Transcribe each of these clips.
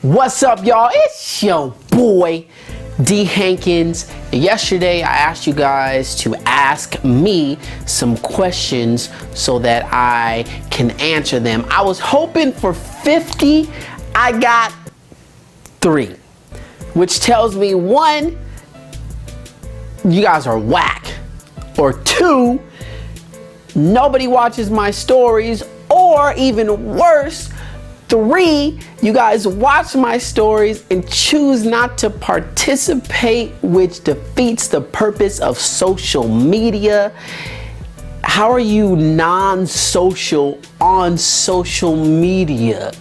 What's up, y'all? It's your boy D Hankins. Yesterday I asked you guys to ask me some questions so that I can answer them. I was hoping for 50. I got 3, which tells me 1, you guys are whack, or 2, nobody watches my stories, or even worse, 3, you guys watch my stories and choose not to participate, which defeats the purpose of social media. How are you non-social on social media?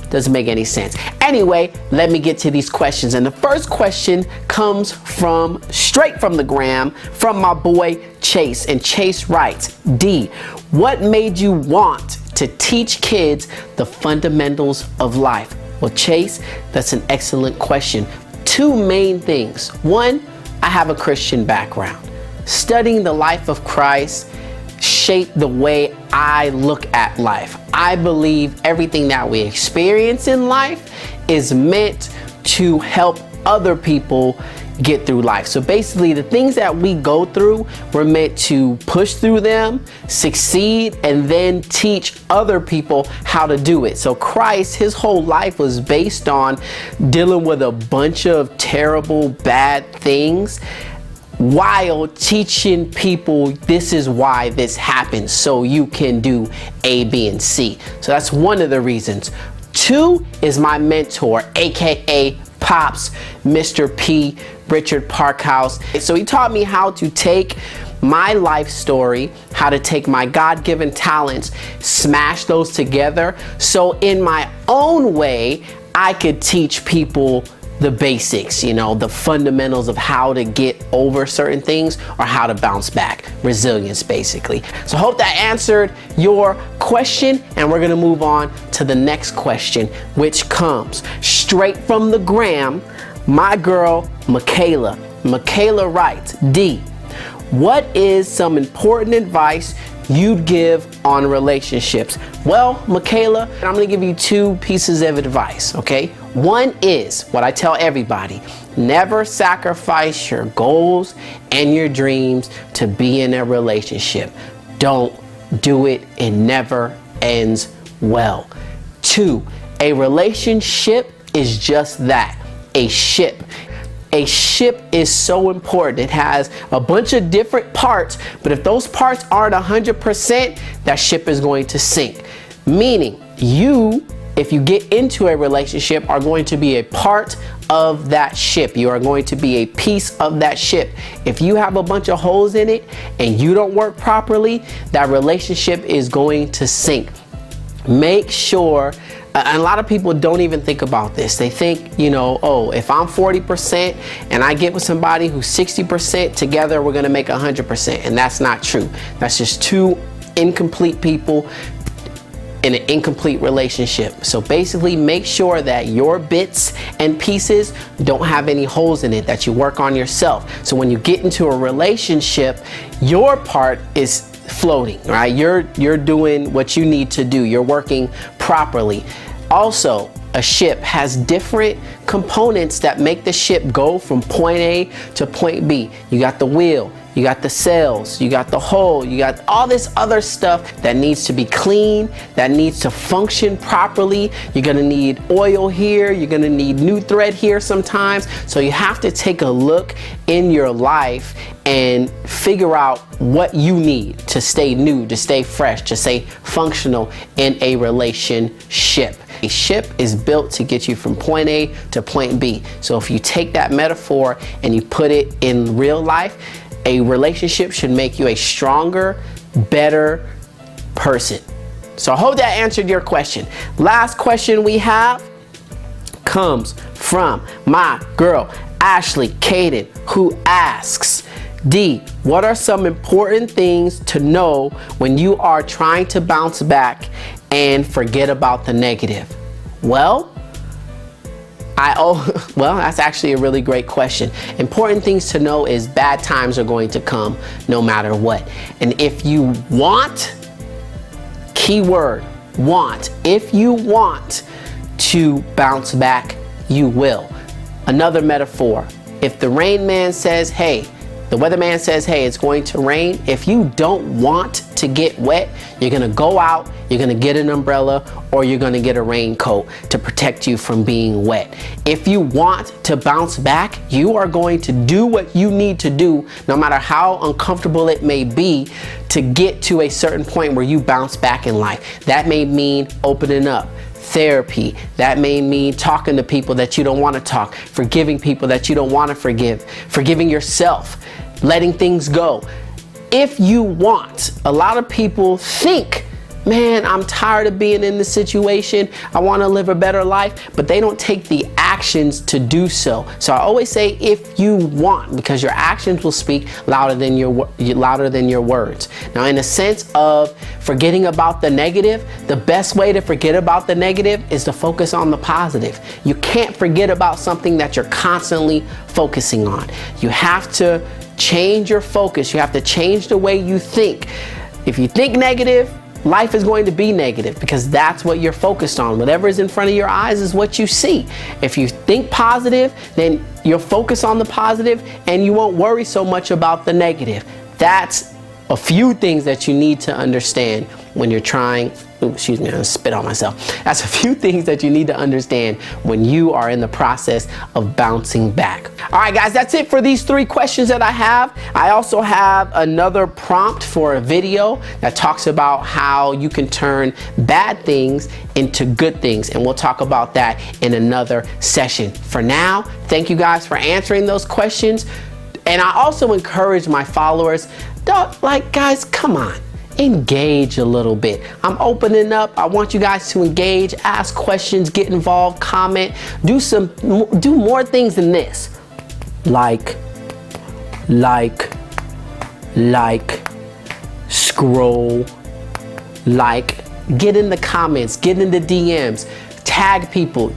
Doesn't make any sense. Anyway, let me get to these questions. And the first question comes from straight from the gram from my boy Chase. And Chase writes, D, what made you want to teach kids the fundamentals of life? Well, Chase, that's an excellent question. 2 main things. 1, I have a Christian background. Studying the life of Christ shaped the way I look at life. I believe everything that we experience in life is meant to help other people get through life. So basically, the things that we go through, we're meant to push through them, succeed, and then teach other people how to do it. So Christ, his whole life was based on dealing with a bunch of terrible, bad things, while teaching people this is why this happens, so you can do A, B, and C. So that's one of the reasons. 2 is my mentor, aka Pops, Mr. P, Richard Parkhouse. So he taught me how to take my life story, how to take my God-given talents, smash those together, so in my own way, I could teach people the basics, you know, the fundamentals of how to get over certain things or how to bounce back. Resilience, basically. So hope that answered your question, and we're gonna move on to the next question, which comes straight from the gram, my girl, Michaela. Michaela writes, D, what is some important advice you'd give on relationships? Well, Michaela, I'm gonna give you 2 pieces of advice, okay? 1 is what I tell everybody: never sacrifice your goals and your dreams to be in a relationship. Don't do it. It never ends well. 2, a relationship is just that, a ship. A ship is so important. It has a bunch of different parts, but if those parts aren't 100%, that ship is going to sink. Meaning, you, if you get into a relationship, are going to be a part of that ship. You are going to be a piece of that ship. If you have a bunch of holes in it and you don't work properly, that relationship is going to sink. Make sure, and a lot of people don't even think about this. They think, you know, oh, if I'm 40% and I get with somebody who's 60%, together we're gonna make 100%. And that's not true. That's just 2 incomplete people in an incomplete relationship. So basically, make sure that your bits and pieces don't have any holes in it, that you work on yourself. So when you get into a relationship, your part is floating, right? You're doing what you need to do. You're working properly. Also, a ship has different components that make the ship go from point A to point B. You got the wheel, you got the sails, you got the hull, you got all this other stuff that needs to be clean, that needs to function properly. You're gonna need oil here, you're gonna need new thread here sometimes. So you have to take a look in your life and figure out what you need to stay new, to stay fresh, to stay functional in a relationship. A ship is built to get you from point A to point B. So if you take that metaphor and you put it in real life, a relationship should make you a stronger, better person. So I hope that answered your question. Last question we have comes from my girl, Ashley Caden, who asks, D, what are some important things to know when you are trying to bounce back and forget about the negative? Well, that's actually a really great question. Important things to know is bad times are going to come no matter what. And if you want, keyword, want, if you want to bounce back, you will. Another metaphor, if the rain man says, hey, the weatherman says, hey, it's going to rain. If you don't want to get wet, you're gonna go out, you're gonna get an umbrella, or you're gonna get a raincoat to protect you from being wet. If you want to bounce back, you are going to do what you need to do, no matter how uncomfortable it may be, to get to a certain point where you bounce back in life. That may mean opening up. Therapy. That may mean talking to people that you don't want to talk, forgiving people that you don't want to forgive, forgiving yourself, letting things go. If you want, a lot of people think, man, I'm tired of being in this situation. I want to live a better life, but they don't take the actions to do so. So I always say, if you want, because your actions will speak louder than your words. Now, in the sense of forgetting about the negative, the best way to forget about the negative is to focus on the positive. You can't forget about something that you're constantly focusing on. You have to change your focus. You have to change the way you think. If you think negative, life is going to be negative, because that's what you're focused on. Whatever is in front of your eyes is what you see. If you think positive, then you'll focus on the positive and you won't worry so much about the negative. That's a few things that you need to understand when you're trying, excuse me, I spit on myself. That's a few things that you need to understand when you are in the process of bouncing back. All right, guys, that's it for these 3 questions that I have. I also have another prompt for a video that talks about how you can turn bad things into good things. And we'll talk about that in another session. For now, thank you guys for answering those questions. And I also encourage my followers, guys, come on. Engage a little bit. I'm opening up. I want you guys to engage, ask questions, get involved, comment, do more things than this. Like, scroll, get in the comments, get in the DMs, tag people,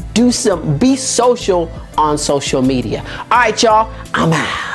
be social on social media. All right, y'all, I'm out.